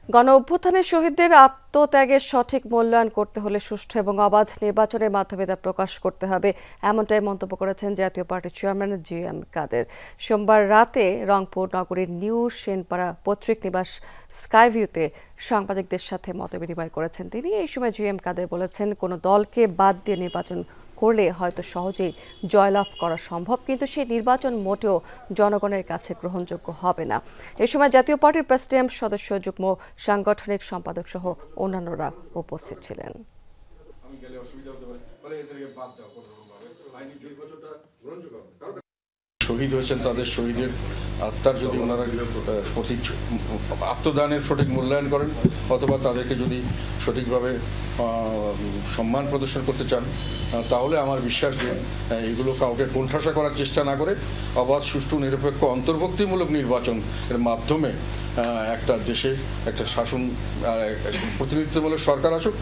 গণ অভ্যুত্থানের শহীদদের আত্মত্যাগের সঠিক মূল্যায়ন করতে হলে সুষ্ঠু এবং অবাধ নির্বাচনের মাধ্যমে তা প্রকাশ করতে হবে, এমনটাই মন্তব্য করেছেন জাতীয় পার্টির চেয়ারম্যান জি.এম. কাদের। সোমবার রাতে রংপুর নগরীর নিউ সেনপাড়া পৈতৃক নিবাস স্কাইভিউতে সাংবাদিকদের সাথে মতবিনিময় করেছেন তিনি। এই সময় জি.এম. কাদের বলেছেন, কোনো দলকে বাদ দিয়ে নির্বাচন করলে হয়তো সহজেই জয়লাভ করা সম্ভব, কিন্তু সেই নির্বাচন মোটেও জনগণের কাছে গ্রহণযোগ্য হবে না। এ সময় জাতীয় পার্টির প্রেসিডিয়াম সদস্য, যুগ্ম সাংগঠনিক সম্পাদক সহ অন্যান্যরা উপস্থিত ছিলেন। শহীদ হয়েছেন, তাদের শহীদের আত্মার যদি ওনারা আত্মদানের সঠিক মূল্যায়ন করেন অথবা তাদেরকে যদি সঠিকভাবে সম্মান প্রদর্শন করতে চান, তাহলে আমার বিশ্বাস যে এগুলো কাউকে কোণঠাসা করার চেষ্টা না করে অবাধ, সুষ্ঠু, নিরপেক্ষ, অন্তর্ভুক্তিমূলক নির্বাচন এর মাধ্যমে একটা দেশে একটা শাসন, প্রতিনিধিত্বমূলক সরকার আসুক।